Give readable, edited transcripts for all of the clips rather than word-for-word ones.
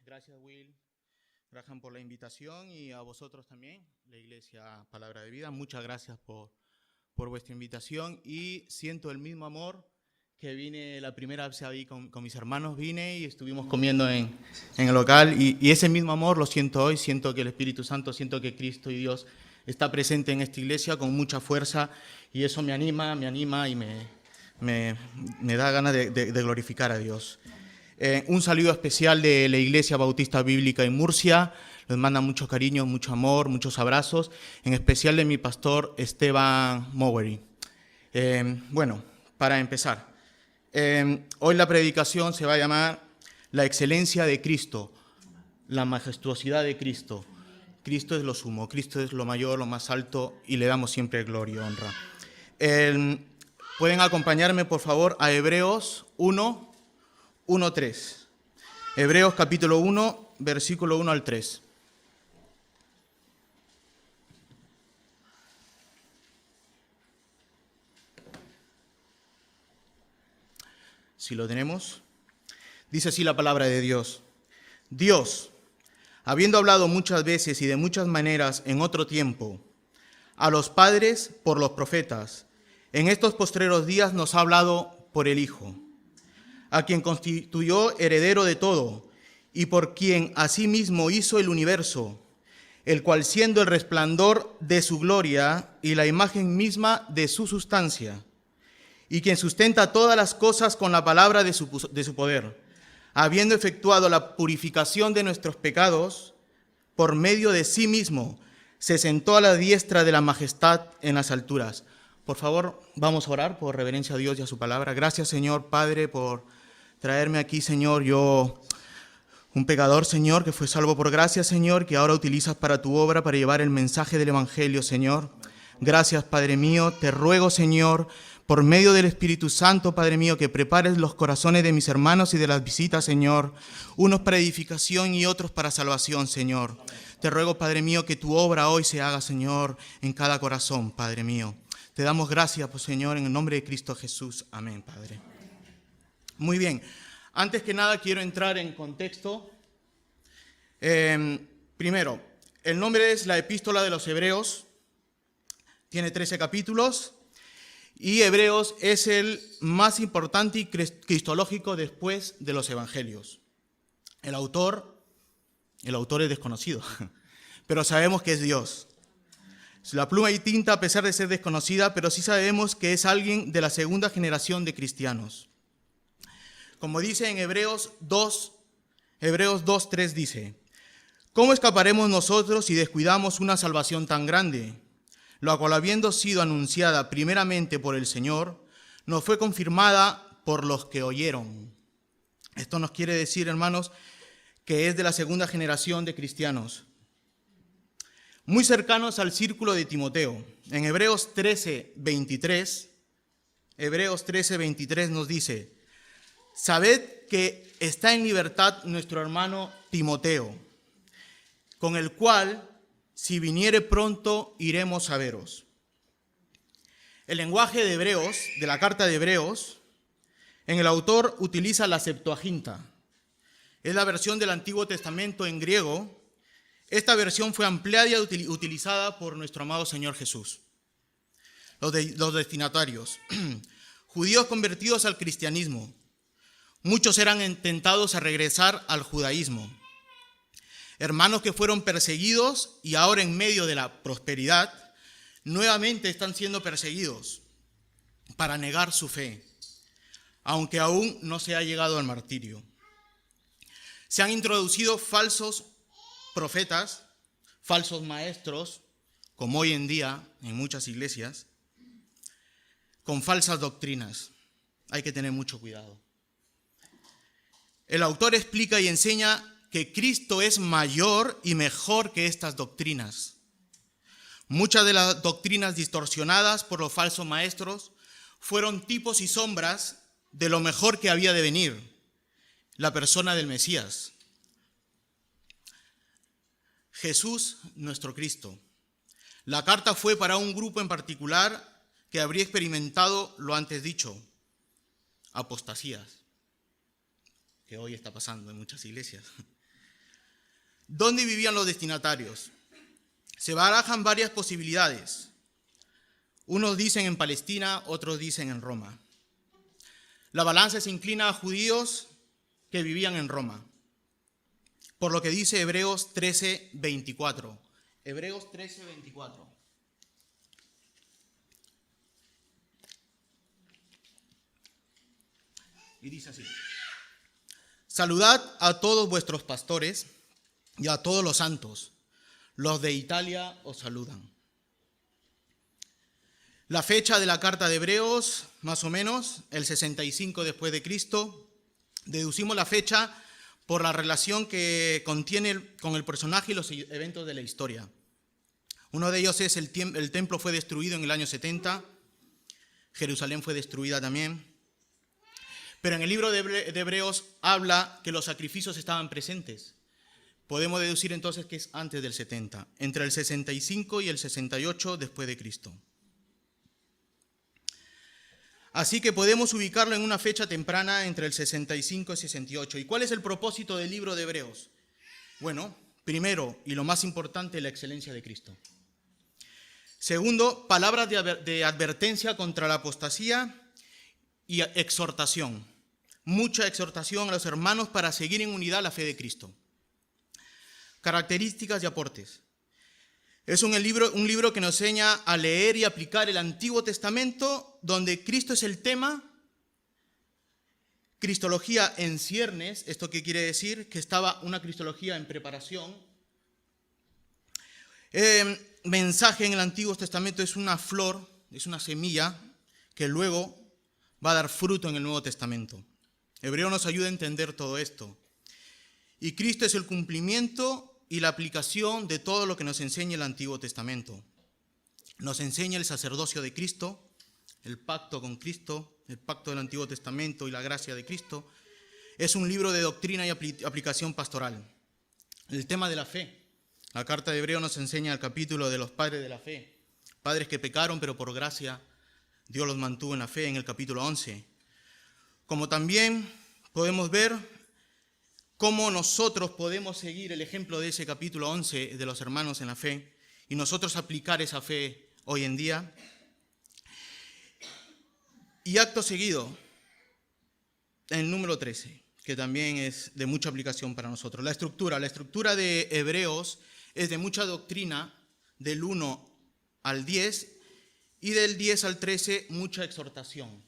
Gracias, Will Graham, por la invitación, y a vosotros también, la Iglesia Palabra de Vida. Muchas gracias por vuestra invitación, y siento el mismo amor que vine la primera vez ahí con mis hermanos. Vine y estuvimos comiendo en el local, y ese mismo amor lo siento hoy. Siento que el Espíritu Santo, siento que Cristo y Dios está presente en esta iglesia con mucha fuerza, y eso me anima y me da ganas de glorificar a Dios. Un saludo especial de la Iglesia Bautista Bíblica en Murcia. Les manda mucho cariño, mucho amor, muchos abrazos, en especial de mi pastor Esteban Mowery. Bueno, para empezar, hoy la predicación se va a llamar La excelencia de Cristo, la majestuosidad de Cristo. Cristo es lo sumo, Cristo es lo mayor, lo más alto, y le damos siempre gloria y honra. Pueden acompañarme, por favor, a Hebreos 1:3. Hebreos capítulo 1, versículo 1 al 3. Si lo tenemos, dice así la palabra de Dios. Dios, habiendo hablado muchas veces y de muchas maneras en otro tiempo, a los padres por los profetas, en estos postreros días nos ha hablado por el Hijo, a quien constituyó heredero de todo, y por quien asimismo hizo el universo, el cual, siendo el resplandor de su gloria y la imagen misma de su sustancia, y quien sustenta todas las cosas con la palabra de su poder, habiendo efectuado la purificación de nuestros pecados, por medio de sí mismo, se sentó a la diestra de la majestad en las alturas. Por favor, vamos a orar por reverencia a Dios y a su palabra. Gracias, Señor Padre, por traerme aquí, Señor. Yo, un pecador, Señor, que fue salvo por gracia, Señor, que ahora utilizas para tu obra, para llevar el mensaje del Evangelio, Señor. Gracias, Padre mío. Te ruego, Señor, por medio del Espíritu Santo, Padre mío, que prepares los corazones de mis hermanos y de las visitas, Señor, unos para edificación y otros para salvación, Señor. Te ruego, Padre mío, que tu obra hoy se haga, Señor, en cada corazón, Padre mío. Te damos gracias, pues, Señor, en el nombre de Cristo Jesús. Amén, Padre. Muy bien. Antes que nada, quiero entrar en contexto. Primero, el nombre es la Epístola de los Hebreos. Tiene 13 capítulos. Y Hebreos es el más importante y cristológico después de los Evangelios. El autor es desconocido, pero sabemos que es Dios. La pluma y tinta, a pesar de ser desconocida, pero sí sabemos que es alguien de la segunda generación de cristianos. Como dice en Hebreos 2:3 dice: ¿Cómo escaparemos nosotros si descuidamos una salvación tan grande, la cual, habiendo sido anunciada primeramente por el Señor, nos fue confirmada por los que oyeron? Esto nos quiere decir, hermanos, que es de la segunda generación de cristianos, muy cercanos al círculo de Timoteo. En Hebreos 13:23 nos dice: sabed que está en libertad nuestro hermano Timoteo, con el cual, si viniere pronto, iremos a veros. El lenguaje de Hebreos, de la carta de Hebreos, en el autor utiliza la Septuaginta. Es la versión del Antiguo Testamento en griego. Esta versión fue ampliada y utilizada por nuestro amado Señor Jesús. Los destinatarios, judíos convertidos al cristianismo. Muchos eran tentados a regresar al judaísmo. Hermanos que fueron perseguidos y ahora, en medio de la prosperidad, nuevamente están siendo perseguidos para negar su fe, aunque aún no se ha llegado al martirio. Se han introducido falsos profetas, falsos maestros, como hoy en día en muchas iglesias, con falsas doctrinas. Hay que tener mucho cuidado. El autor explica y enseña que Cristo es mayor y mejor que estas doctrinas. Muchas de las doctrinas distorsionadas por los falsos maestros fueron tipos y sombras de lo mejor que había de venir, la persona del Mesías, Jesús, nuestro Cristo. La carta fue para un grupo en particular que habría experimentado lo antes dicho, apostasías. que hoy está pasando en muchas iglesias. ¿Dónde vivían los destinatarios? Se barajan varias posibilidades. Unos dicen en Palestina, otros dicen en Roma. La balanza se inclina a judíos que vivían en Roma, por lo que dice Hebreos 13:24. Hebreos 13:24. Y dice así: saludad a todos vuestros pastores y a todos los santos. Los de Italia os saludan. La fecha de la carta de Hebreos, más o menos, el 65 después de Cristo. Deducimos la fecha por la relación que contiene con el personaje y los eventos de la historia. Uno de ellos es el templo fue destruido en el año 70, Jerusalén fue destruida también. Pero en el libro de Hebreos habla que los sacrificios estaban presentes. Podemos deducir entonces que es antes del 70, entre el 65 y el 68 después de Cristo. Así que podemos ubicarlo en una fecha temprana entre el 65 y 68. ¿Y cuál es el propósito del libro de Hebreos? Bueno, primero y lo más importante, la excelencia de Cristo. Segundo, palabras de advertencia contra la apostasía y exhortación. Mucha exhortación a los hermanos para seguir en unidad la fe de Cristo. Características y aportes. Es un libro que nos enseña a leer y aplicar el Antiguo Testamento, donde Cristo es el tema. Cristología en ciernes, ¿esto qué quiere decir? Que estaba una cristología en preparación. Mensaje en el Antiguo Testamento es una flor, es una semilla que luego va a dar fruto en el Nuevo Testamento. Hebreo nos ayuda a entender todo esto. Y Cristo es el cumplimiento y la aplicación de todo lo que nos enseña el Antiguo Testamento. Nos enseña el sacerdocio de Cristo, el pacto con Cristo, el pacto del Antiguo Testamento y la gracia de Cristo. Es un libro de doctrina y aplicación pastoral. El tema de la fe. La carta de Hebreo nos enseña el capítulo de los padres de la fe. Padres que pecaron, pero por gracia Dios los mantuvo en la fe, en el capítulo 11. Como también podemos ver cómo nosotros podemos seguir el ejemplo de ese capítulo 11 de los hermanos en la fe y nosotros aplicar esa fe hoy en día. Y acto seguido, el número 13, que también es de mucha aplicación para nosotros. La estructura de Hebreos es de mucha doctrina, del 1 al 10, y del 10 al 13, mucha exhortación.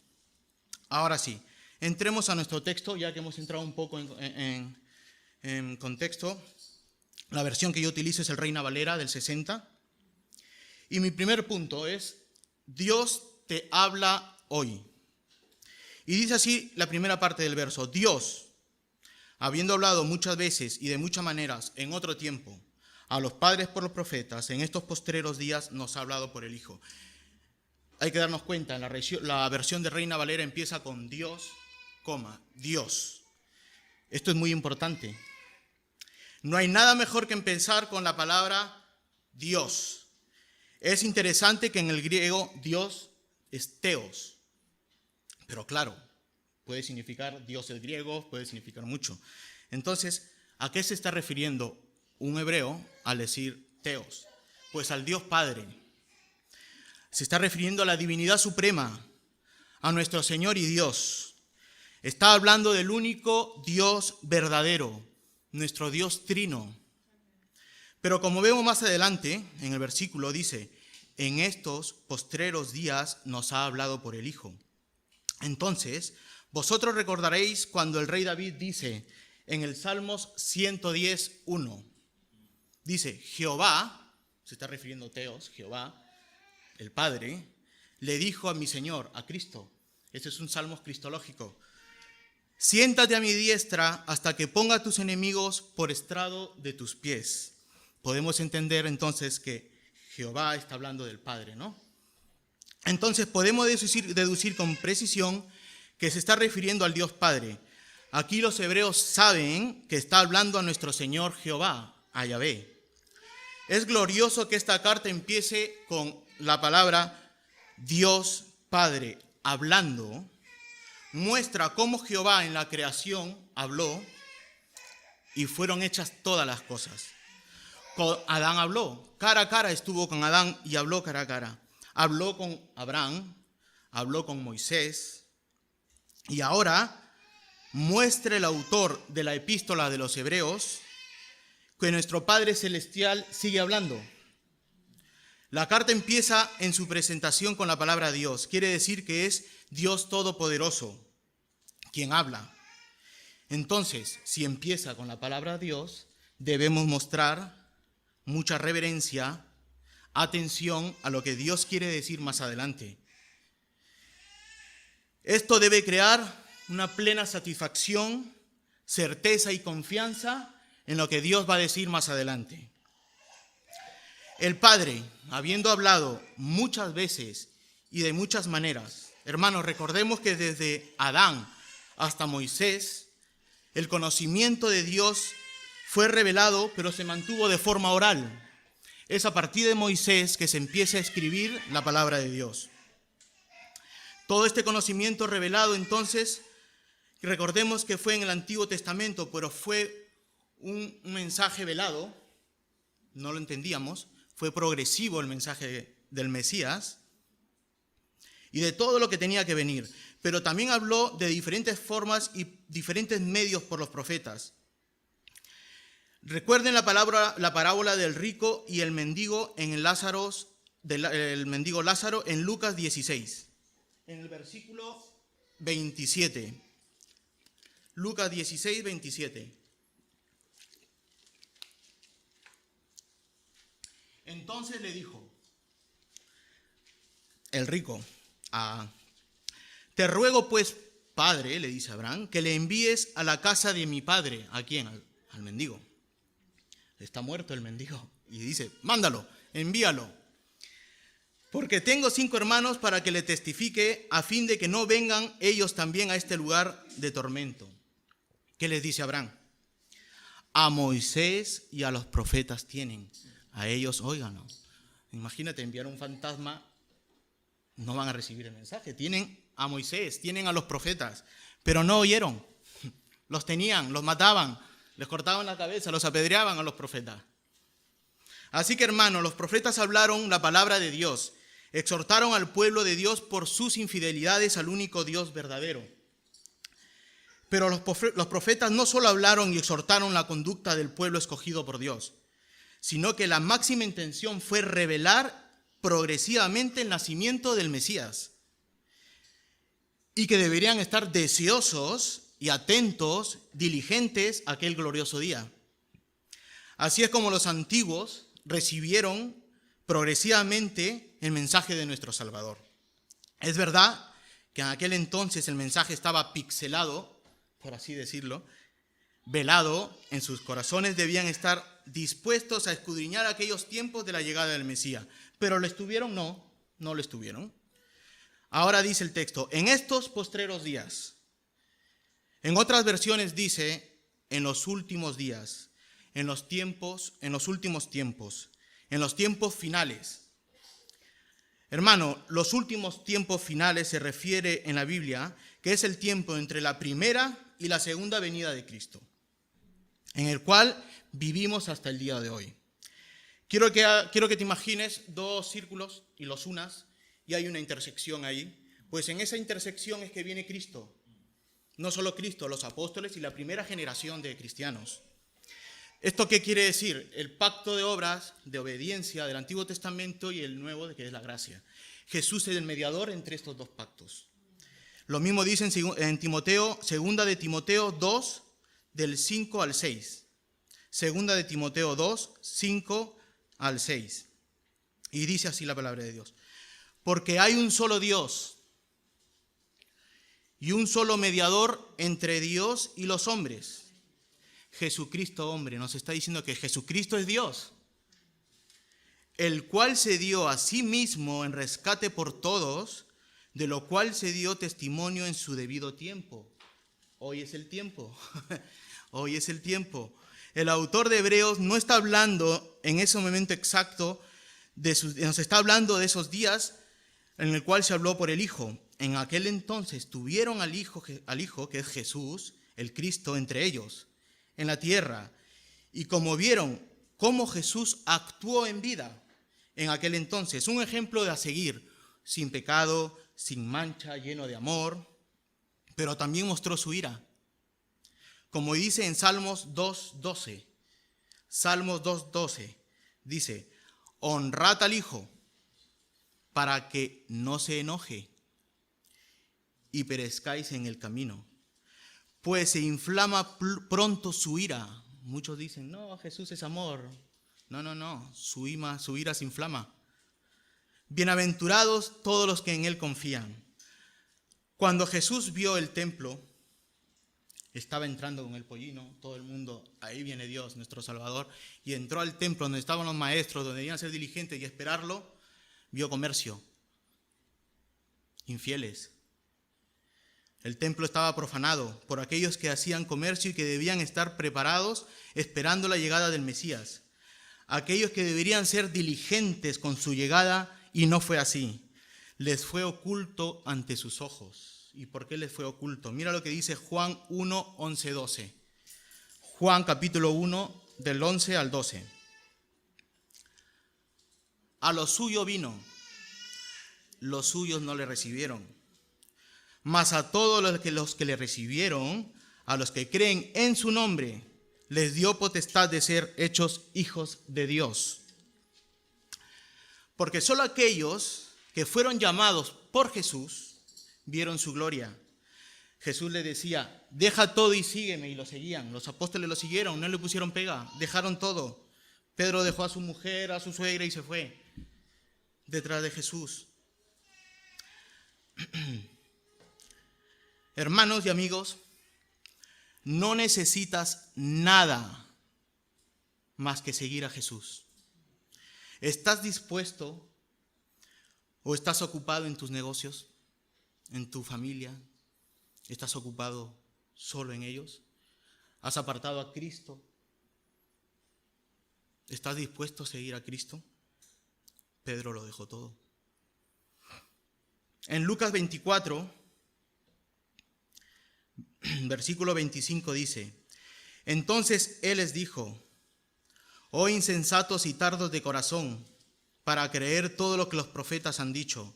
Ahora sí, entremos a nuestro texto, ya que hemos entrado un poco en contexto. La versión que yo utilizo es el Reina Valera del 60. Y mi primer punto es: Dios te habla hoy. Y dice así la primera parte del verso: Dios, habiendo hablado muchas veces y de muchas maneras en otro tiempo a los padres por los profetas, en estos postreros días nos ha hablado por el Hijo. Hay que darnos cuenta, en la versión de Reina Valera empieza con Dios, Dios. Esto es muy importante. No hay nada mejor que empezar con la palabra Dios. Es interesante que en el griego Dios es Theos. Pero claro, puede significar Dios es griego, puede significar mucho. Entonces, ¿a qué se está refiriendo un hebreo al decir Theos? Pues al Dios Padre. Se está refiriendo a la divinidad suprema, a nuestro Señor y Dios. Está hablando del único Dios verdadero, nuestro Dios trino. Pero como vemos más adelante, en el versículo dice: en estos postreros días nos ha hablado por el Hijo. Entonces, vosotros recordaréis cuando el rey David dice en el Salmos 110:1, dice: Jehová, se está refiriendo a Theos, Jehová, el Padre, le dijo a mi Señor, a Cristo. Este es un salmo cristológico: siéntate a mi diestra hasta que ponga a tus enemigos por estrado de tus pies. Podemos entender entonces que Jehová está hablando del Padre, ¿no? Entonces podemos deducir con precisión que se está refiriendo al Dios Padre. Aquí los hebreos saben que está hablando a nuestro Señor Jehová, a Yahvé. Es glorioso que esta carta empiece con la palabra Dios Padre hablando. Muestra cómo Jehová en la creación habló y fueron hechas todas las cosas. Adán habló, cara a cara estuvo con Adán y habló cara a cara. Habló con Abraham, habló con Moisés, y ahora muestra el autor de la epístola de los Hebreos que nuestro Padre Celestial sigue hablando. La carta empieza en su presentación con la palabra Dios. Quiere decir que es Dios Todopoderoso quien habla. Entonces, si empieza con la palabra Dios, debemos mostrar mucha reverencia, atención a lo que Dios quiere decir más adelante. Esto debe crear una plena satisfacción, certeza y confianza en lo que Dios va a decir más adelante. El Padre, habiendo hablado muchas veces y de muchas maneras, hermanos, recordemos que desde Adán hasta Moisés, el conocimiento de Dios fue revelado, pero se mantuvo de forma oral. Es a partir de Moisés que se empieza a escribir la palabra de Dios. Todo este conocimiento revelado, entonces, recordemos que fue en el Antiguo Testamento, pero fue un mensaje velado, no lo entendíamos, fue progresivo el mensaje del Mesías y de todo lo que tenía que venir. Pero también habló de diferentes formas y diferentes medios por los profetas. Recuerden la parábola del rico y el mendigo en el mendigo Lázaro en Lucas 16, en el versículo 27. Lucas 16, 27. Entonces le dijo el rico: te ruego pues, padre, le dice Abraham, que le envíes a la casa de mi padre. ¿A quién? Al mendigo. Está muerto el mendigo. Y dice: mándalo, envíalo. Porque tengo 5 hermanos para que le testifique, a fin de que no vengan ellos también a este lugar de tormento. ¿Qué les dice Abraham? A Moisés y a los profetas tienen. A ellos óiganlo. Imagínate enviar un fantasma, no van a recibir el mensaje. Tienen a Moisés, tienen a los profetas, pero no oyeron. Los tenían, los mataban, les cortaban la cabeza, los apedreaban a los profetas. Así que, hermanos, los profetas hablaron la palabra de Dios, exhortaron al pueblo de Dios por sus infidelidades al único Dios verdadero. Pero los profetas no solo hablaron y exhortaron la conducta del pueblo escogido por Dios, sino que la máxima intención fue revelar progresivamente el nacimiento del Mesías y que deberían estar deseosos y atentos, diligentes a aquel glorioso día. Así es como los antiguos recibieron progresivamente el mensaje de nuestro Salvador. Es verdad que en aquel entonces el mensaje estaba pixelado, por así decirlo, velado. En sus corazones debían estar dispuestos a escudriñar aquellos tiempos de la llegada del Mesías. Pero ¿lo estuvieron? No lo estuvieron. Ahora dice el texto: en estos postreros días. En otras versiones dice: en los últimos días, en los últimos tiempos, en los tiempos finales. Hermano, los últimos tiempos finales se refiere en la Biblia que es el tiempo entre la primera y la segunda venida de Cristo, en el cual vivimos hasta el día de hoy. Quiero que te imagines 2 círculos y los unas, y hay una intersección ahí. Pues en esa intersección es que viene Cristo. No solo Cristo, los apóstoles y la primera generación de cristianos. ¿Esto qué quiere decir? El pacto de obras, de obediencia del Antiguo Testamento y el Nuevo, que es la gracia. Jesús es el mediador entre estos 2 pactos. Lo mismo dice en Timoteo, 2 de Timoteo 2, del 5 al 6. 2 de Timoteo 2, 5 al 6. Y dice así la palabra de Dios: porque hay un solo Dios y un solo mediador entre Dios y los hombres, Jesucristo hombre. Nos está diciendo que Jesucristo es Dios, el cual se dio a sí mismo en rescate por todos, de lo cual se dio testimonio en su debido tiempo. Hoy es el tiempo. Hoy es el tiempo. El autor de Hebreos no está hablando en ese momento exacto, nos está hablando de esos días en el cual se habló por el Hijo. En aquel entonces tuvieron al Hijo que es Jesús, el Cristo, entre ellos, en la tierra. Y como vieron cómo Jesús actuó en vida en aquel entonces, un ejemplo de a seguir, sin pecado, sin mancha, lleno de amor, pero también mostró su ira. Como dice en Salmos 2:12, Salmos 2:12, dice: honrad al Hijo para que no se enoje y perezcáis en el camino, pues se inflama pronto su ira. Muchos dicen: no, Jesús es amor. No, su ira se inflama. Bienaventurados todos los que en Él confían. Cuando Jesús vio el templo, estaba entrando con el pollino, todo el mundo, ahí viene Dios, nuestro Salvador, y entró al templo donde estaban los maestros, donde debían ser diligentes y esperarlo, vio comercio, infieles. El templo estaba profanado por aquellos que hacían comercio y que debían estar preparados esperando la llegada del Mesías. Aquellos que deberían ser diligentes con su llegada, y no fue así. Les fue oculto ante sus ojos. ¿Y por qué les fue oculto? Mira lo que dice Juan 1, 11, 12. Juan capítulo 1, del 11 al 12. A lo suyo vino, los suyos no le recibieron. Mas a todos los que le recibieron, a los que creen en su nombre, les dio potestad de ser hechos hijos de Dios. Porque solo aquellos que fueron llamados por Jesús vieron su gloria. Jesús les decía: deja todo y sígueme, y lo seguían. Los apóstoles lo siguieron, no le pusieron pega, dejaron todo. Pedro dejó a su mujer, a su suegra y se fue detrás de Jesús. Hermanos y amigos, no necesitas nada más que seguir a Jesús. ¿Estás dispuesto o estás ocupado en tus negocios, en tu familia? ¿Estás ocupado solo en ellos? ¿Has apartado a Cristo? ¿Estás dispuesto a seguir a Cristo? Pedro lo dejó todo. En Lucas 24, versículo 25 dice: entonces Él les dijo: oh insensatos y tardos de corazón, para creer todo lo que los profetas han dicho.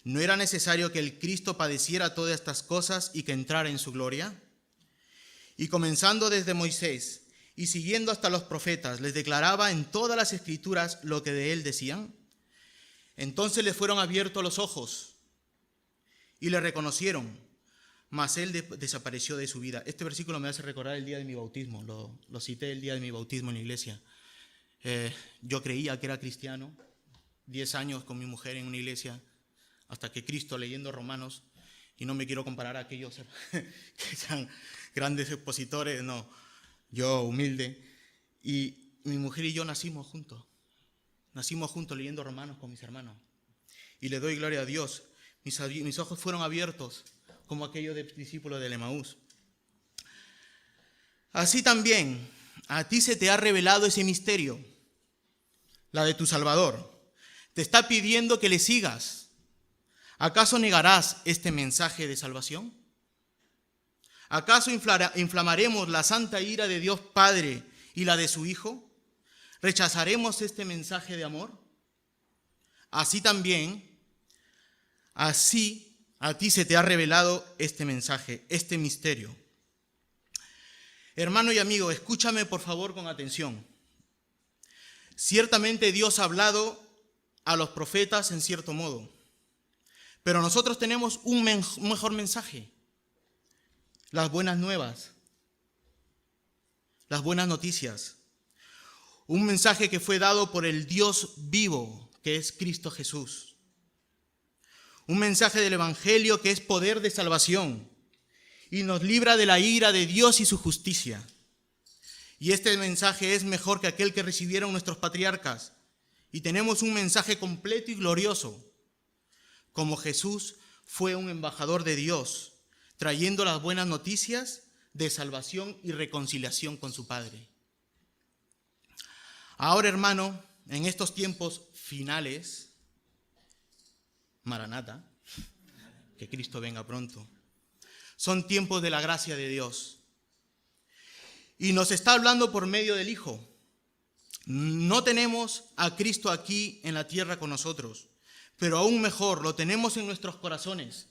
¿No era necesario que el Cristo padeciera todas estas cosas y que entrara en su gloria? Y comenzando desde Moisés y siguiendo hasta los profetas, les declaraba en todas las escrituras lo que de él decían. Entonces les fueron abiertos los ojos y le reconocieron, mas él desapareció de su vida. Este versículo me hace recordar el día de mi bautismo, lo cité el día de mi bautismo en la iglesia. Yo creía que era cristiano, 10 años con mi mujer en una iglesia, hasta que Cristo, leyendo Romanos, y no me quiero comparar a aquellos que sean grandes expositores, no, yo humilde, y mi mujer y yo nacimos juntos leyendo Romanos con mis hermanos, y le doy gloria a Dios. Mis ojos fueron abiertos como aquellos discípulos de Emaús. Así también a ti se te ha revelado ese misterio, la de tu Salvador. Te está pidiendo que le sigas. ¿Acaso negarás este mensaje de salvación? ¿Acaso inflamaremos la santa ira de Dios Padre y la de su Hijo? ¿Rechazaremos este mensaje de amor? Así también, así a ti se te ha revelado este mensaje, este misterio. Hermano y amigo, escúchame por favor con atención. Ciertamente Dios ha hablado a los profetas en cierto modo, pero nosotros tenemos un mejor mensaje: las buenas nuevas, las buenas noticias. Un mensaje que fue dado por el Dios vivo, que es Cristo Jesús. Un mensaje del Evangelio que es poder de salvación y nos libra de la ira de Dios y su justicia. Y este mensaje es mejor que aquel que recibieron nuestros patriarcas. Y tenemos un mensaje completo y glorioso. Como Jesús fue un embajador de Dios, trayendo las buenas noticias de salvación y reconciliación con su Padre. Ahora, hermano, en estos tiempos finales, Maranata, que Cristo venga pronto, son tiempos de la gracia de Dios. Y nos está hablando por medio del Hijo. No tenemos a Cristo aquí en la tierra con nosotros, pero aún mejor, lo tenemos en nuestros corazones,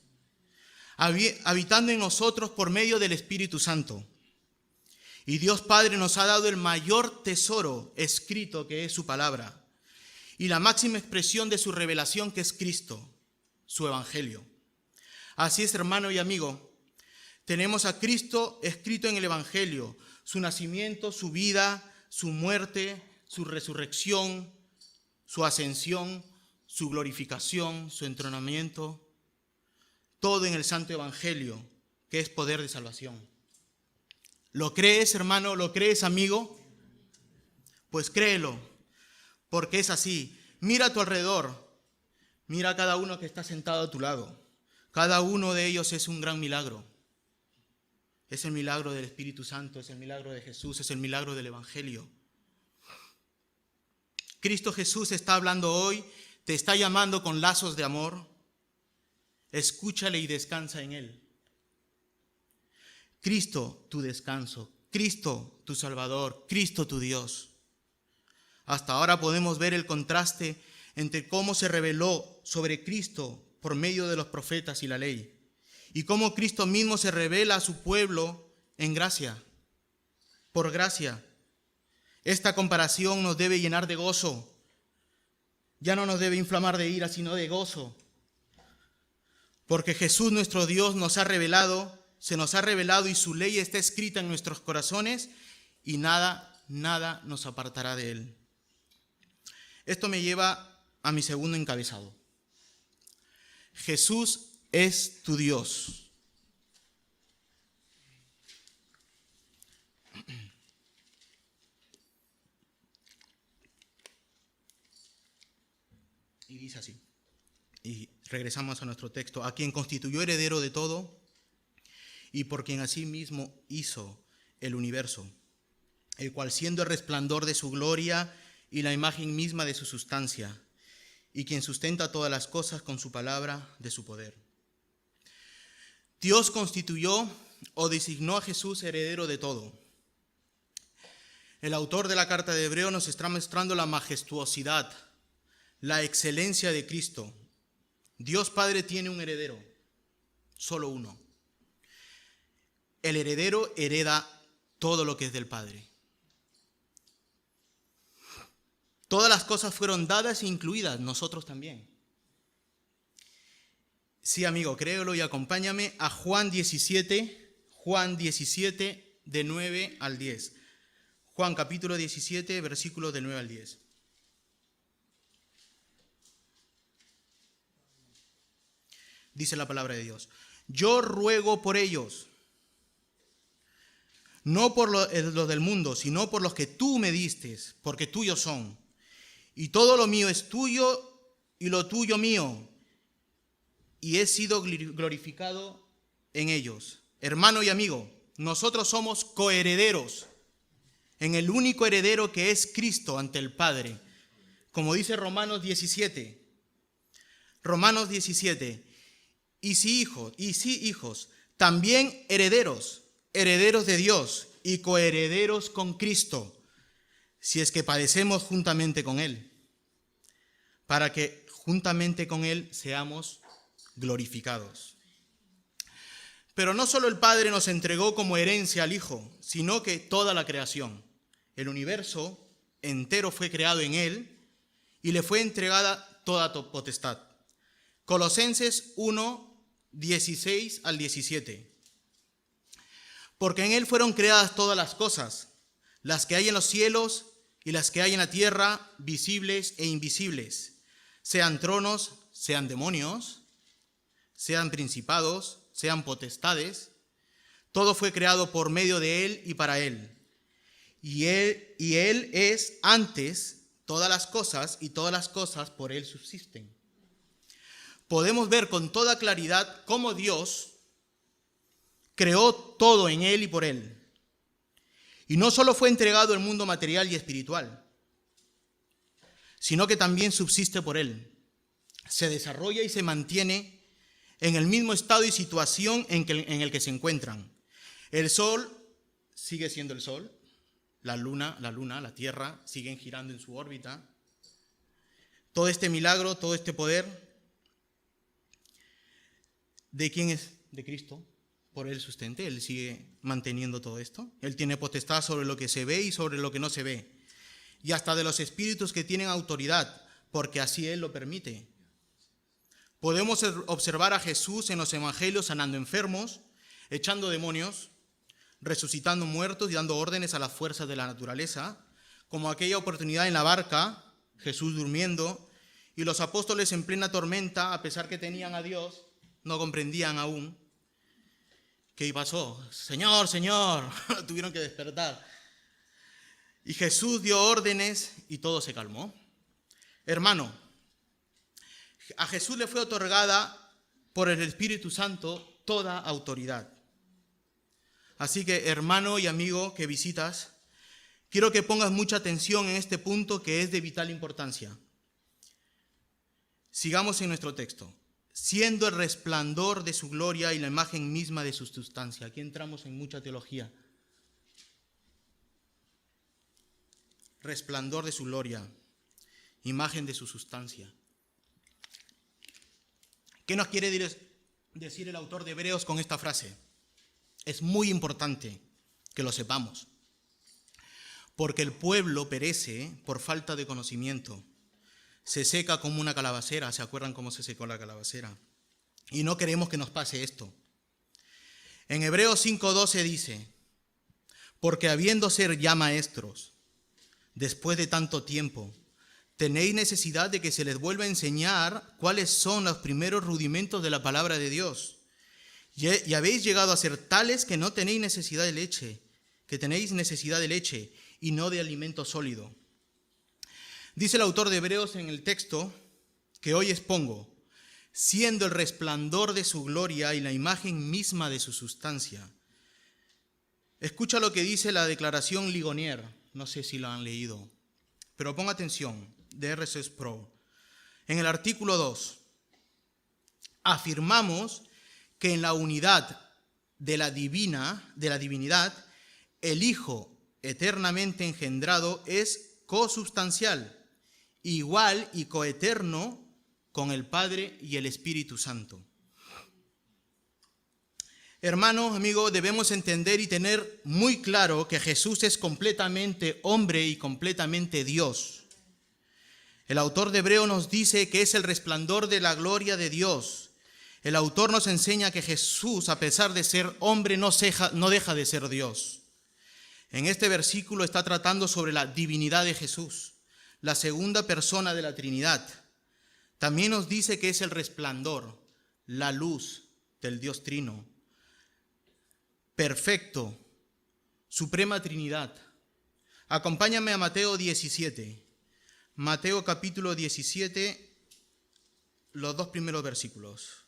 habitando en nosotros por medio del Espíritu Santo. Y Dios Padre nos ha dado el mayor tesoro escrito, que es su palabra, y la máxima expresión de su revelación, que es Cristo, su Evangelio. Así es, hermano y amigo, tenemos a Cristo escrito en el Evangelio, su nacimiento, su vida, su muerte, su resurrección, su ascensión, su glorificación, su entronamiento, todo en el Santo Evangelio, que es poder de salvación. ¿Lo crees, hermano? ¿Lo crees, amigo? Pues créelo, porque es así. Mira a tu alrededor, mira a cada uno que está sentado a tu lado. Cada uno de ellos es un gran milagro. Es el milagro del Espíritu Santo, es el milagro de Jesús, es el milagro del Evangelio. Cristo Jesús está hablando hoy, te está llamando con lazos de amor. Escúchale y descansa en Él. Cristo, tu descanso. Cristo, tu Salvador. Cristo, tu Dios. Hasta ahora podemos ver el contraste entre cómo se reveló sobre Cristo por medio de los profetas y la ley, y cómo Cristo mismo se revela a su pueblo en gracia, por gracia. Esta comparación nos debe llenar de gozo. Ya no nos debe inflamar de ira, sino de gozo. Porque Jesús, nuestro Dios, se nos ha revelado y su ley está escrita en nuestros corazones y nada nos apartará de él. Esto me lleva a mi segundo encabezado. Jesús es tu Dios. Y dice así, y regresamos a nuestro texto: a quien constituyó heredero de todo y por quien asimismo hizo el universo, el cual, siendo el resplandor de su gloria y la imagen misma de su sustancia, y quien sustenta todas las cosas con su palabra de su poder. Dios constituyó o designó a Jesús heredero de todo. El autor de la carta de Hebreos nos está mostrando la majestuosidad, la excelencia de Cristo. Dios Padre tiene un heredero, solo uno. El heredero hereda todo lo que es del Padre. Todas las cosas fueron dadas e incluidas, nosotros también. Sí, amigo, créelo y acompáñame a Juan 17, de 9 al 10. Juan capítulo 17, versículos del 9 al 10. Dice la palabra de Dios: yo ruego por ellos, no por los del mundo, sino por los que tú me diste, porque tuyos son. Y todo lo mío es tuyo y lo tuyo mío, y he sido glorificado en ellos. Hermano y amigo, nosotros somos coherederos en el único heredero, que es Cristo, ante el Padre. Como dice Romanos 17. Romanos 17. Y sí, hijos, también herederos de Dios y coherederos con Cristo, si es que padecemos juntamente con Él, para que juntamente con Él seamos glorificados. Pero no solo el Padre nos entregó como herencia al Hijo, sino que toda la creación. El universo entero fue creado en Él y le fue entregada toda potestad. Colosenses 1, 16 al 17. Porque en Él fueron creadas todas las cosas, las que hay en los cielos y las que hay en la tierra, visibles e invisibles, sean tronos, sean demonios, sean principados, sean potestades. Todo fue creado por medio de Él y para Él. Y Él es antes todas las cosas, y todas las cosas por Él subsisten. Podemos ver con toda claridad cómo Dios creó todo en Él y por Él. Y no solo fue entregado el mundo material y espiritual, sino que también subsiste por Él. Se desarrolla y se mantiene en el mismo estado y situación en el que se encuentran. El sol sigue siendo el Sol, la Luna, la Tierra, siguen girando en su órbita. Todo este milagro, todo este poder, ¿de quién es? De Cristo. Por Él sustente, Él sigue manteniendo todo esto. Él tiene potestad sobre lo que se ve y sobre lo que no se ve. Y hasta de los espíritus que tienen autoridad, porque así Él lo permite. Podemos observar a Jesús en los evangelios sanando enfermos, echando demonios, resucitando muertos y dando órdenes a las fuerzas de la naturaleza, como aquella oportunidad en la barca, Jesús durmiendo, y los apóstoles en plena tormenta, a pesar que tenían a Dios, no comprendían aún. ¿Qué pasó? Señor, Señor, tuvieron que despertar. Y Jesús dio órdenes y todo se calmó. Hermano, a Jesús le fue otorgada por el Espíritu Santo toda autoridad. Así que, hermano y amigo que visitas, quiero que pongas mucha atención en este punto que es de vital importancia. Sigamos en nuestro texto. Siendo el resplandor de su gloria y la imagen misma de su sustancia. Aquí entramos en mucha teología. Resplandor de su gloria, imagen de su sustancia. ¿Qué nos quiere decir el autor de Hebreos con esta frase? Es muy importante que lo sepamos. Porque el pueblo perece por falta de conocimiento. Se seca como una calabacera. ¿Se acuerdan cómo se secó la calabacera? Y no queremos que nos pase esto. En Hebreos 5:12 dice, porque habiendo ser ya maestros, después de tanto tiempo, tenéis necesidad de que se les vuelva a enseñar cuáles son los primeros rudimentos de la palabra de Dios. Y habéis llegado a ser tales que no tenéis necesidad de leche, que tenéis necesidad de leche y no de alimento sólido. Dice el autor de Hebreos en el texto que hoy expongo, siendo el resplandor de su gloria y la imagen misma de su sustancia. Escucha lo que dice la declaración Ligonier, no sé si lo han leído, pero ponga atención, de RC Sproul. En el artículo 2, afirmamos que en la unidad de la divinidad, el Hijo eternamente engendrado es consubstancial, igual y coeterno con el Padre y el Espíritu Santo. Hermanos, amigos, debemos entender y tener muy claro que Jesús es completamente hombre y completamente Dios. El autor de Hebreo nos dice que es el resplandor de la gloria de Dios. El autor nos enseña que Jesús, a pesar de ser hombre, no deja de ser Dios. En este versículo está tratando sobre la divinidad de Jesús, la segunda persona de la Trinidad. También nos dice que es el resplandor, la luz del Dios Trino. Perfecto, suprema Trinidad. Acompáñame a Mateo 17. Mateo capítulo 17, los 2 primeros versículos.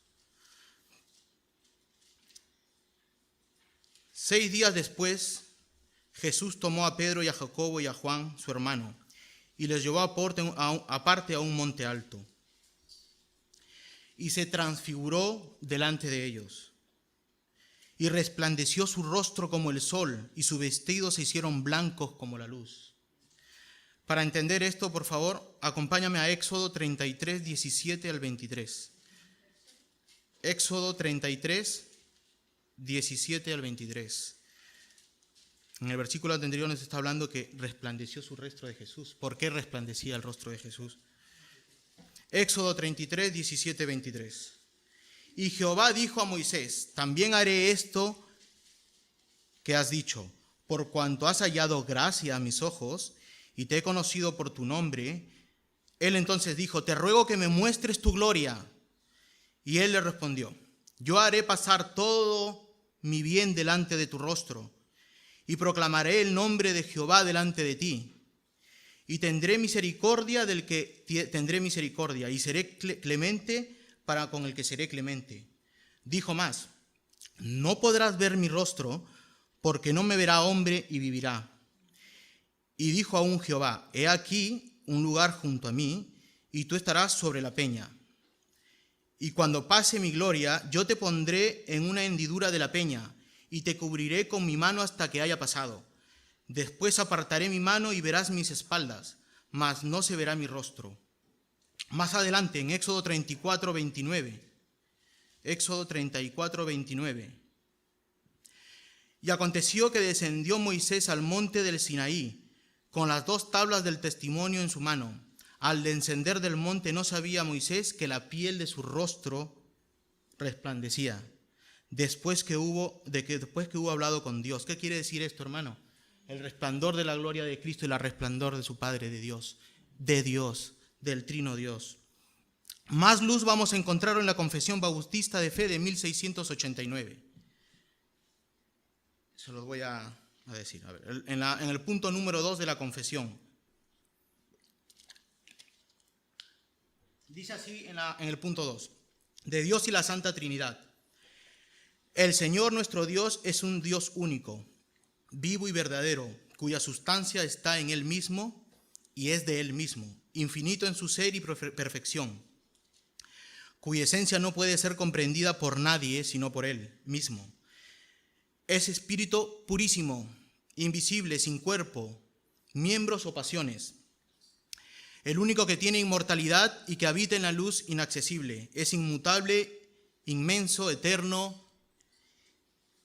6 días después, Jesús tomó a Pedro y a Jacobo y a Juan, su hermano, y les llevó aparte a un monte alto. Y se transfiguró delante de ellos. Y resplandeció su rostro como el sol, y sus vestidos se hicieron blancos como la luz. Para entender esto, por favor, acompáñame a Éxodo 33, 17 al 23. Éxodo 33, 17 al 23. En el versículo anterior nos está hablando que resplandeció su rostro de Jesús. ¿Por qué resplandecía el rostro de Jesús? Éxodo 33, 17, 23. Y Jehová dijo a Moisés, también haré esto que has dicho, por cuanto has hallado gracia a mis ojos y te he conocido por tu nombre. Él entonces dijo, te ruego que me muestres tu gloria. Y él le respondió, yo haré pasar todo mi bien delante de tu rostro y proclamaré el nombre de Jehová delante de ti. Y tendré misericordia del que tendré misericordia, y seré clemente para con el que seré clemente. Dijo más, no podrás ver mi rostro, porque no me verá hombre y vivirá. Y dijo aún Jehová, he aquí un lugar junto a mí, y tú estarás sobre la peña. Y cuando pase mi gloria, yo te pondré en una hendidura de la peña, y te cubriré con mi mano hasta que haya pasado. Después apartaré mi mano y verás mis espaldas, mas no se verá mi rostro. Más adelante, en Éxodo 34, 29. Éxodo 34, 29. Y aconteció que descendió Moisés al monte del Sinaí, con las 2 tablas del testimonio en su mano. Al descender del monte no sabía Moisés que la piel de su rostro resplandecía, después que hubo hablado con Dios. ¿Qué quiere decir esto, hermano? El resplandor de la gloria de Cristo y el resplandor de su Padre, de Dios, del Trino Dios. Más luz vamos a encontrar en la Confesión Bautista de Fe de 1689. Se los voy a decir. A ver, en el punto número 2 de la confesión. Dice así en el punto 2. De Dios y la Santa Trinidad. El Señor nuestro Dios es un Dios único, vivo y verdadero, cuya sustancia está en Él mismo y es de Él mismo, infinito en su ser y perfección, cuya esencia no puede ser comprendida por nadie sino por Él mismo. Es espíritu purísimo, invisible, sin cuerpo, miembros o pasiones. El único que tiene inmortalidad y que habita en la luz inaccesible. Es inmutable, inmenso, eterno,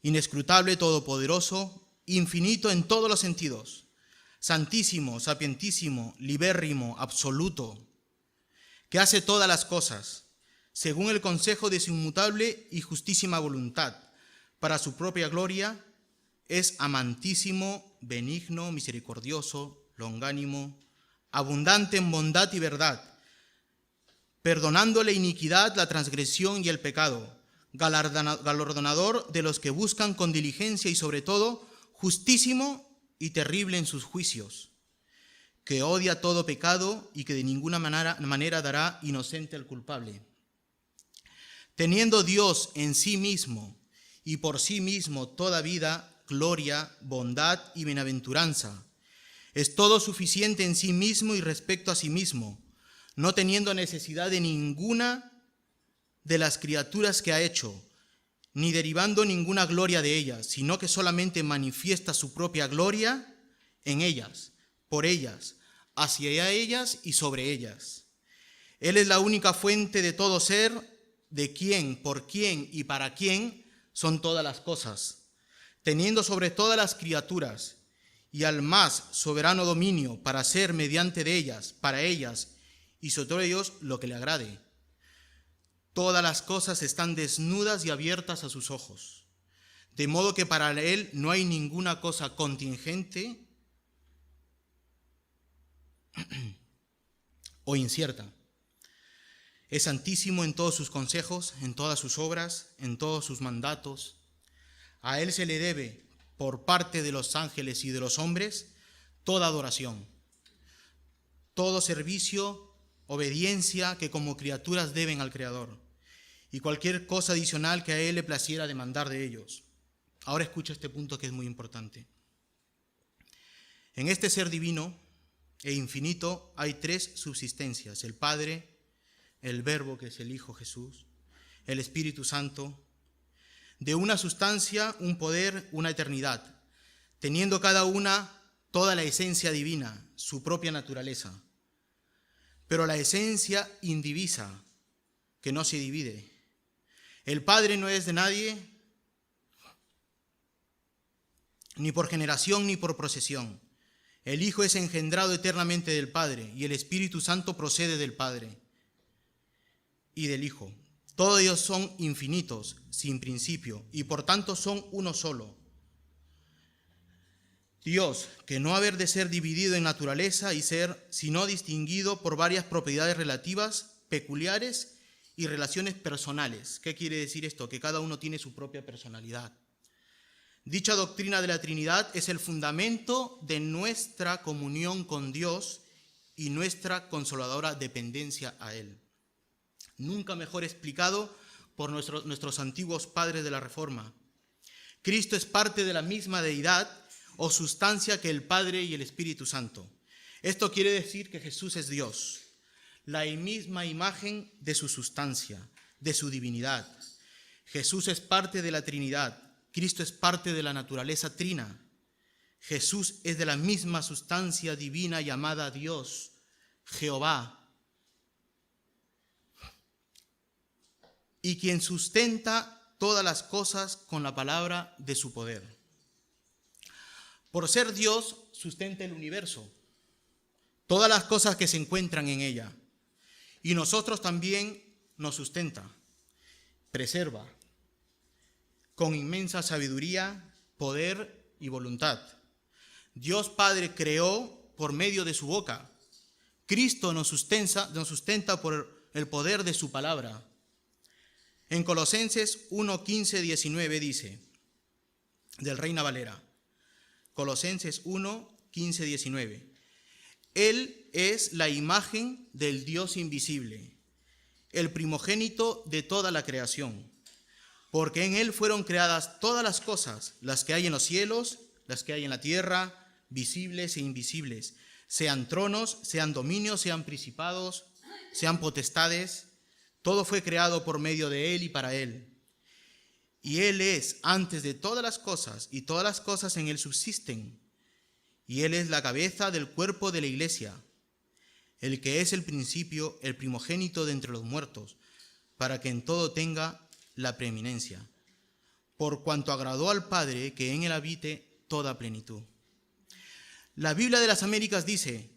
inescrutable, todopoderoso, infinito en todos los sentidos. Santísimo, sapientísimo, libérrimo, absoluto, que hace todas las cosas, según el consejo de su inmutable y justísima voluntad, para su propia gloria. Es amantísimo, benigno, misericordioso, longánimo, abundante en bondad y verdad, perdonando la iniquidad, la transgresión y el pecado, galardonador de los que buscan con diligencia y sobre todo justísimo y terrible en sus juicios, que odia todo pecado y que de ninguna manera dará inocente al culpable. Teniendo Dios en sí mismo y por sí mismo toda vida, gloria, bondad y bienaventuranza, es todo suficiente en sí mismo y respecto a sí mismo, no teniendo necesidad de ninguna de las criaturas que ha hecho, ni derivando ninguna gloria de ellas, sino que solamente manifiesta su propia gloria en ellas, por ellas, hacia ellas y sobre ellas. Él es la única fuente de todo ser, de quien, por quien y para quien son todas las cosas, teniendo sobre todas las criaturas y al más soberano dominio para hacer mediante de ellas, para ellas y sobre ellos lo que le agrade. Todas las cosas están desnudas y abiertas a sus ojos, de modo que para Él no hay ninguna cosa contingente o incierta. Es santísimo en todos sus consejos, en todas sus obras, en todos sus mandatos. A Él se le debe, por parte de los ángeles y de los hombres, toda adoración, todo servicio, obediencia que como criaturas deben al Creador, y cualquier cosa adicional que a Él le placiera demandar de ellos. Ahora escucha este punto que es muy importante. En este ser divino e infinito hay 3 subsistencias: el Padre, el Verbo, que es el Hijo Jesús, el Espíritu Santo, de una sustancia, un poder, una eternidad, teniendo cada una toda la esencia divina, su propia naturaleza. Pero la esencia indivisa, que no se divide. El Padre no es de nadie, ni por generación ni por procesión. El Hijo es engendrado eternamente del Padre, y el Espíritu Santo procede del Padre y del Hijo. Todos ellos son infinitos, sin principio, y por tanto son uno solo. Dios, que no haber de ser dividido en naturaleza y ser, sino distinguido por varias propiedades relativas, peculiares y relaciones personales. ¿Qué quiere decir esto? Que cada uno tiene su propia personalidad. Dicha doctrina de la Trinidad es el fundamento de nuestra comunión con Dios y nuestra consoladora dependencia a Él. Nunca mejor explicado por nuestros antiguos padres de la Reforma. Cristo es parte de la misma deidad o sustancia que el Padre y el Espíritu Santo. Esto quiere decir que Jesús es Dios, la misma imagen de su sustancia, de su divinidad. Jesús es parte de la Trinidad, Cristo es parte de la naturaleza trina. Jesús es de la misma sustancia divina llamada Dios, Jehová, y quien sustenta todas las cosas con la palabra de su poder. Por ser Dios, sustenta el universo, todas las cosas que se encuentran en ella, y nosotros también nos sustenta, preserva, con inmensa sabiduría, poder y voluntad. Dios Padre creó por medio de su boca. Cristo nos sustenta por el poder de su palabra. En Colosenses 1, 15, 19 dice, del Reina Valera, Colosenses 1, 15, 19, Él es la imagen del Dios invisible, el primogénito de toda la creación, porque en Él fueron creadas todas las cosas, las que hay en los cielos, las que hay en la tierra, visibles e invisibles, sean tronos, sean dominios, sean principados, sean potestades. Todo fue creado por medio de Él y para Él. Y Él es antes de todas las cosas, y todas las cosas en Él subsisten. Y Él es la cabeza del cuerpo de la iglesia, el que es el principio, el primogénito de entre los muertos, para que en todo tenga la preeminencia, por cuanto agradó al Padre que en Él habite toda plenitud. La Biblia de las Américas dice,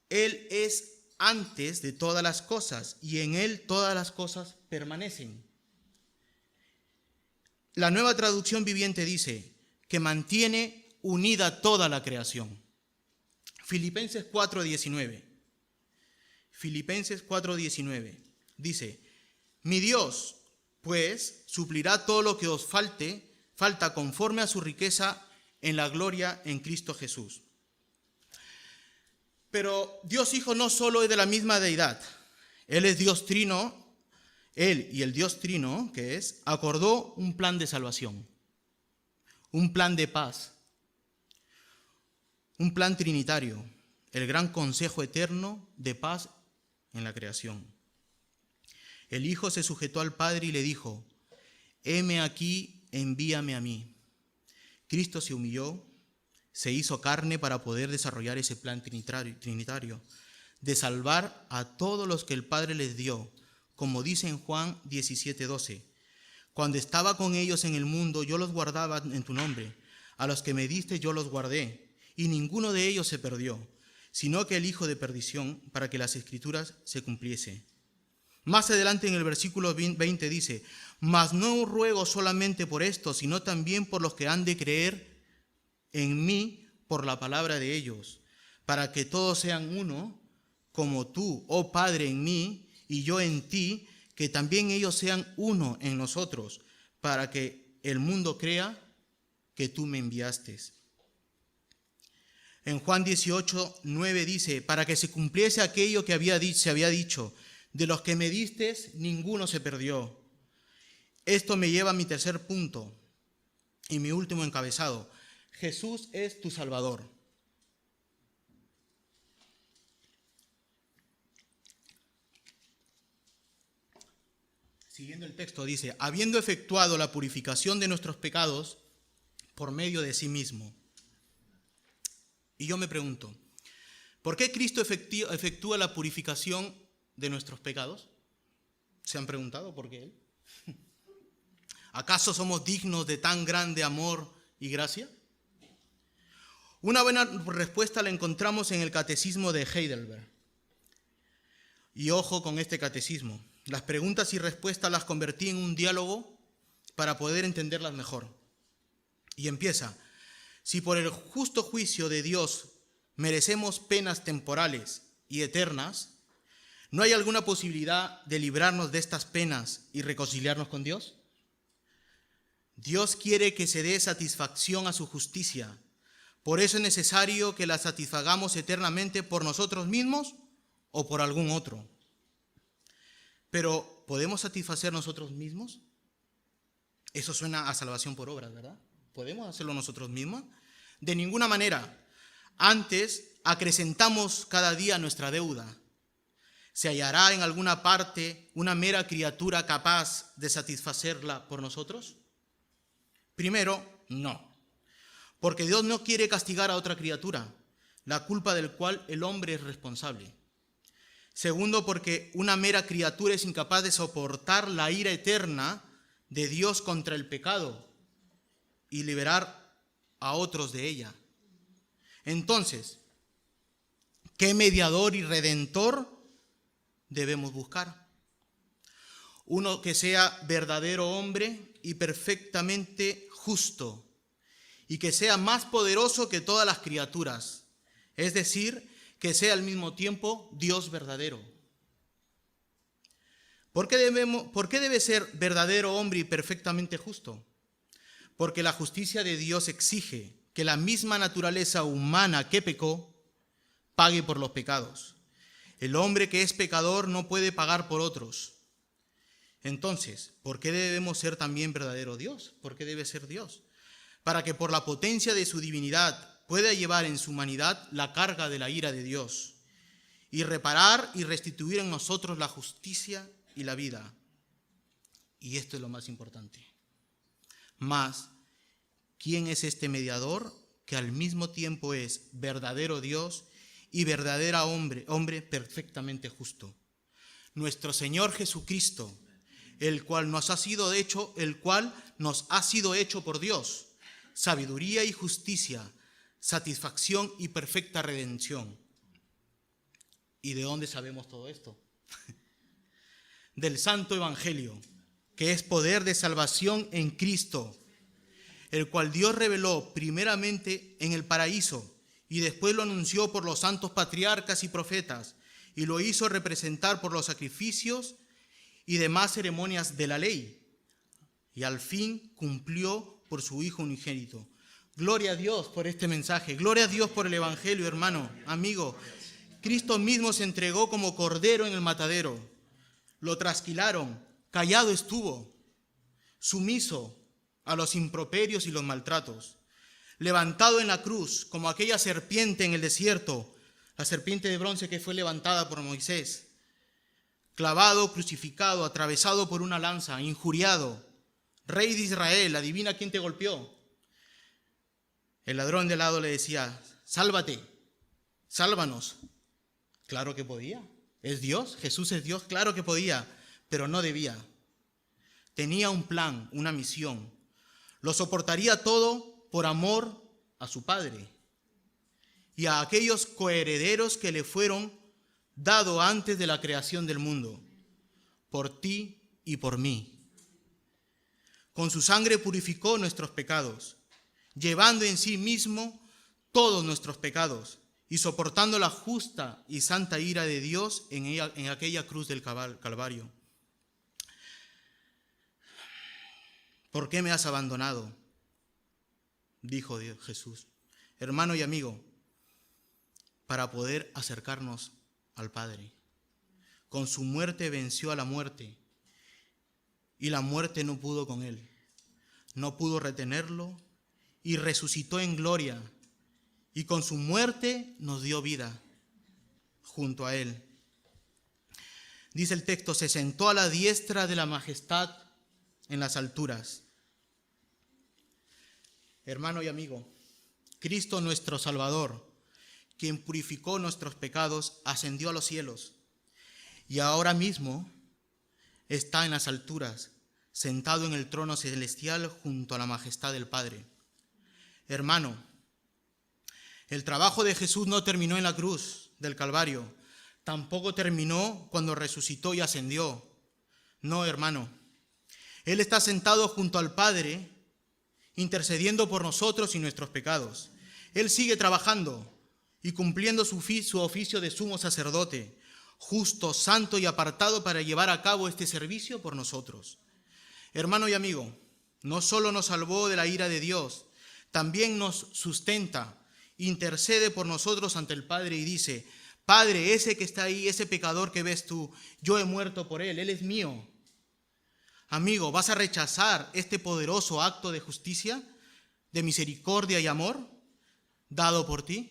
Él es antes de todas las cosas, y en Él todas las cosas permanecen. La Nueva Traducción Viviente dice que mantiene unida toda la creación. Filipenses 4:19. Filipenses 4:19 dice, mi Dios, pues, suplirá todo lo que os falta conforme a su riqueza en la gloria en Cristo Jesús. Pero Dios Hijo no solo es de la misma deidad, Él es Dios Trino, Él y el Dios Trino, que es, acordó un plan de salvación, un plan de paz, un plan trinitario, el gran consejo eterno de paz en la creación. El Hijo se sujetó al Padre y le dijo, heme aquí, envíame a mí. Cristo se humilló, se hizo carne para poder desarrollar ese plan trinitario, de salvar a todos los que el Padre les dio, como dice en Juan 17:12. Cuando estaba con ellos en el mundo, yo los guardaba en tu nombre. A los que me diste yo los guardé, y ninguno de ellos se perdió, sino que el hijo de perdición, para que las Escrituras se cumpliese. Más adelante en el versículo 20 dice, mas no ruego solamente por esto, sino también por los que han de creer en mí por la palabra de ellos, para que todos sean uno, como tú, oh Padre, en mí y yo en ti, que también ellos sean uno en nosotros, para que el mundo crea que tú me enviaste. En Juan 18:9 dice, para que se cumpliese aquello que se había dicho, de los que me diste, ninguno se perdió. Esto me lleva a mi tercer punto y mi último encabezado. Jesús es tu Salvador. Siguiendo el texto dice, habiendo efectuado la purificación de nuestros pecados por medio de sí mismo. Y yo me pregunto, ¿por qué Cristo efectúa la purificación de nuestros pecados? ¿Se han preguntado por qué Él? ¿Acaso somos dignos de tan grande amor y gracia? Una buena respuesta la encontramos en el Catecismo de Heidelberg. Y ojo con este catecismo. Las preguntas y respuestas las convertí en un diálogo para poder entenderlas mejor. Y empieza, si por el justo juicio de Dios merecemos penas temporales y eternas, ¿no hay alguna posibilidad de librarnos de estas penas y reconciliarnos con Dios? Dios quiere que se dé satisfacción a su justicia. Por eso es necesario que la satisfagamos eternamente por nosotros mismos o por algún otro. Pero, ¿podemos satisfacer nosotros mismos? Eso suena a salvación por obras, ¿verdad? ¿Podemos hacerlo nosotros mismos? De ninguna manera. Antes, acrecentamos cada día nuestra deuda. ¿Se hallará en alguna parte una mera criatura capaz de satisfacerla por nosotros? Primero, no, porque Dios no quiere castigar a otra criatura, la culpa del cual el hombre es responsable. Segundo, porque una mera criatura es incapaz de soportar la ira eterna de Dios contra el pecado y liberar a otros de ella. Entonces, ¿qué mediador y redentor debemos buscar? Uno que sea verdadero hombre y perfectamente justo, y que sea más poderoso que todas las criaturas, es decir, que sea al mismo tiempo Dios verdadero. ¿Por qué debe ser verdadero hombre y perfectamente justo? Porque la justicia de Dios exige que la misma naturaleza humana que pecó pague por los pecados. El hombre que es pecador no puede pagar por otros. Entonces, ¿por qué debemos ser también verdadero Dios? ¿Por qué debe ser Dios? Para que por la potencia de su divinidad pueda llevar en su humanidad la carga de la ira de Dios y reparar y restituir en nosotros la justicia y la vida. Y esto es lo más importante. Mas, ¿quién es este mediador que al mismo tiempo es verdadero Dios y verdadero hombre perfectamente justo? Nuestro Señor Jesucristo, el cual nos ha sido hecho por Dios, sabiduría y justicia, satisfacción y perfecta redención. ¿Y de dónde sabemos todo esto? Del Santo Evangelio, que es poder de salvación en Cristo, el cual Dios reveló primeramente en el paraíso y después lo anunció por los santos patriarcas y profetas y lo hizo representar por los sacrificios y demás ceremonias de la ley, y al fin cumplió por su Hijo unigénito. Gloria a Dios por este mensaje, gloria a Dios por el Evangelio, hermano, amigo. Cristo mismo se entregó como cordero en el matadero. Lo trasquilaron, callado estuvo, sumiso a los improperios y los maltratos. Levantado en la cruz, como aquella serpiente en el desierto, la serpiente de bronce que fue levantada por Moisés. Clavado, crucificado, atravesado por una lanza, injuriado. Rey de Israel, adivina quién te golpeó. El ladrón de al lado le decía, sálvate, sálvanos. Claro que podía. ¿Es Dios? Jesús es Dios, claro que podía, pero no debía. Tenía un plan, una misión. Lo soportaría todo por amor a su Padre y a aquellos coherederos que le fueron dado antes de la creación del mundo, por ti y por mí. Con su sangre purificó nuestros pecados, llevando en sí mismo todos nuestros pecados y soportando la justa y santa ira de Dios en aquella cruz del Calvario. ¿Por qué me has abandonado?, dijo Jesús. Hermano y amigo, para poder acercarnos al Padre. Con su muerte venció a la muerte y la muerte no pudo con él. No pudo retenerlo y resucitó en gloria y con su muerte nos dio vida junto a él. Dice el texto, se sentó a la diestra de la majestad en las alturas. Hermano y amigo, Cristo nuestro Salvador, quien purificó nuestros pecados, ascendió a los cielos y ahora mismo está en las alturas, sentado en el trono celestial junto a la majestad del Padre. Hermano, el trabajo de Jesús no terminó en la cruz del Calvario, tampoco terminó cuando resucitó y ascendió. No, hermano, Él está sentado junto al Padre, intercediendo por nosotros y nuestros pecados. Él sigue trabajando y cumpliendo su oficio de sumo sacerdote, justo, santo y apartado para llevar a cabo este servicio por nosotros. Hermano y amigo, no solo nos salvó de la ira de Dios, también nos sustenta, intercede por nosotros ante el Padre y dice, Padre, ese que está ahí, ese pecador que ves tú, yo he muerto por él es mío. Amigo, ¿vas a rechazar este poderoso acto de justicia, de misericordia y amor dado por ti?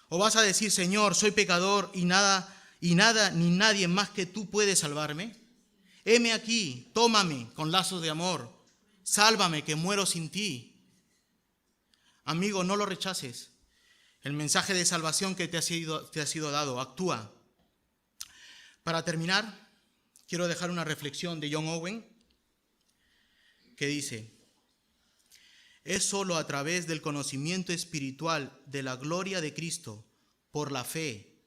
¿O vas a decir, Señor, soy pecador y nada ni nadie más que tú puede salvarme? Heme aquí, tómame con lazos de amor, sálvame que muero sin ti. Amigo, no lo rechaces. El mensaje de salvación que te ha sido dado, actúa. Para terminar, quiero dejar una reflexión de John Owen que dice: es solo a través del conocimiento espiritual de la gloria de Cristo, por la fe,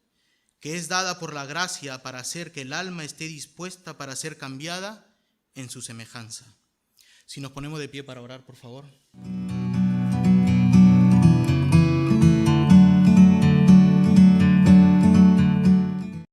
que es dada por la gracia para hacer que el alma esté dispuesta para ser cambiada en su semejanza. Si nos ponemos de pie para orar, por favor.